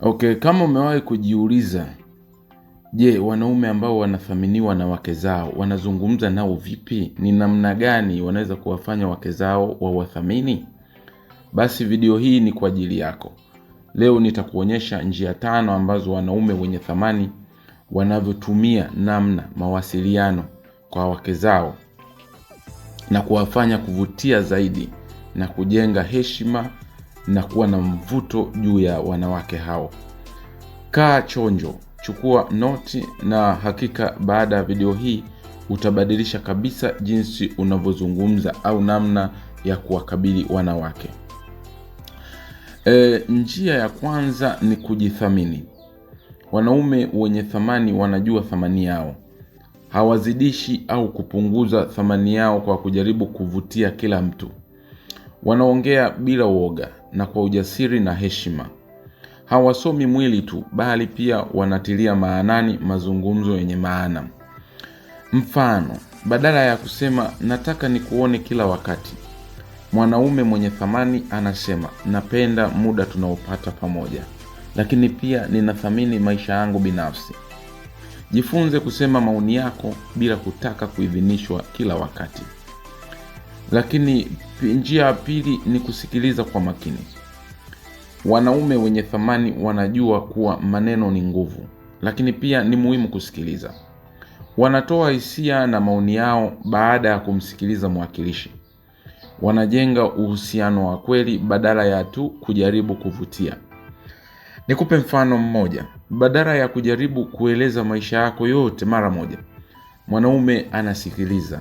Okay, kama umewahi kujiuliza, je, wanaume ambao wanathaminiwa na wake zao wanazungumza nao vipi? Ni namna gani wanaweza kuwafanya wake zao wawathamini? Basi video hii ni kwa ajili yako. Leo nitakuonyesha njia 5 ambazo wanaume wenye thamani wanavyotumia namna mawasiliano kwa wake zao na kuwafanya kuvutia zaidi na kujenga heshima na kuwa na mvuto juu ya wanawake hao. Kaa chonjo, chukua noti, na hakika baada ya video hii utabadilisha kabisa jinsi unavyozungumza au namna ya kuwakabili wanawake. Njia ya kwanza ni kujithamini. Wanaume wenye thamani wanajua thamani yao. Hawazidishi au kupunguza thamani yao kwa kujaribu kuvutia kila mtu. Wanaongea bila uoga na kwa ujasiri na heshima. Hawasomi mwili tu, bali pia wanatilia maanani mazungumzo yenye maana. Mfano, badala ya kusema nataka nikuone kila wakati, mwanaume mwenye thamani anasema napenda muda tunaopata pamoja, lakini pia ninathamini maisha yangu binafsi. Jifunze kusema maoni yako bila kutaka kuidhinishwa kila wakati. Lakini njia ya pili ni kusikiliza kwa makini. Wanaume wenye thamani wanajua kuwa maneno ni nguvu, lakini pia ni muhimu kusikiliza. Wanatoa hisia na maoni yao baada ya kumsikiliza mwakilishi. Wanajenga uhusiano wa kweli badala ya tu kujaribu kuvutia. Nikupe mfano mmoja. Badala ya kujaribu kueleza maisha yako yote mara moja, mwanaume anasikiliza.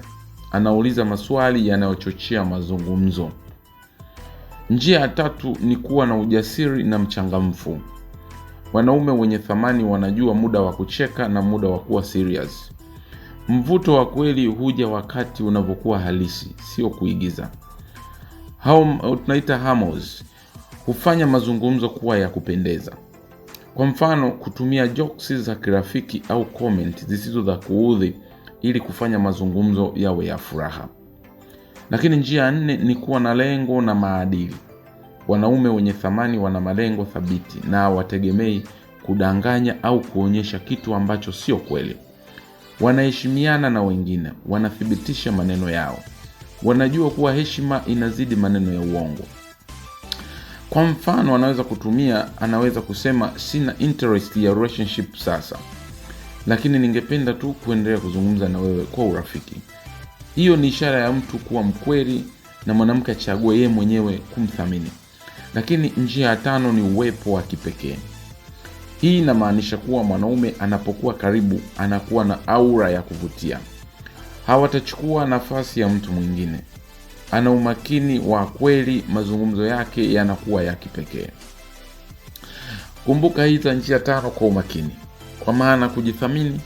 Anauliza maswali yanayochochea mazungumzo. Njia ya 3 ni kuwa na ujasiri na mchangamfu. Wanaume wenye thamani wanajua muda wa kucheka na muda wa kuwa serious. Mvuto wa kweli huja wakati unavyokuwa halisi, sio kuigiza. Hao tunaita hamos hufanya mazungumzo kuwa ya kupendeza. Kwa mfano, kutumia jokes za kirafiki au comment zisizo za kuudhi ili kufanya mazungumzo yawe ya furaha. Lakini njia ya 4 ni kuwa na lengo na maadili. Wanaume wenye thamani wana malengo thabiti na hawategemei kudanganya au kuonyesha kitu ambacho sio kweli. Wanaheshimiana na wengine, wanathibitisha maneno yao. Wanajua kuwa heshima inazidi maneno ya uongo. Kwa mfano, anaweza kusema sina interest ya relationship sasa, lakini ningependa tu kuendelea kuzungumza na wewe kwa urafiki. Hiyo ni ishara ya mtu kuwa mkweli na mwanamke achague yeye mwenyewe kumthamini. Lakini njia ya 5 ni uwepo wa kipekee. Hii inamaanisha kuwa mwanaume anapokuwa karibu anakuwa na aura ya kuvutia. Hawatachukua nafasi ya mtu mwingine. Ana umakini wa kweli, mazungumzo yake yanakuwa ya kipekee. Kumbuka hizi njia 5 kwa umakini. Kwa maana kujithamini,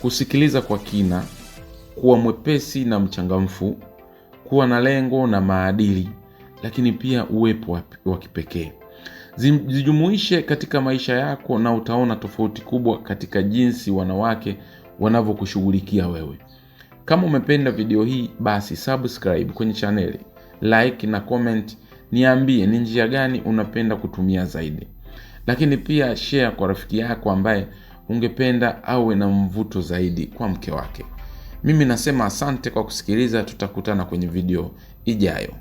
kusikiliza kwa kina, kuwa mwepesi na mchangamfu, kuwa na lengo na maadili, lakini pia uwepo wa kipekee. Zijumuishe katika maisha yako na utaona tofauti kubwa katika jinsi wanawake wanavyokushughulikia wewe. Kama umependa video hii, basi subscribe kwenye channel, like na comment, niambie ni njia gani unapenda kutumia zaidi. Lakini pia share kwa rafiki yako ambaye ungependa awe na mvuto zaidi kwa mke wake. Mimi nasema asante kwa kusikiliza, tutakutana kwenye video ijayo.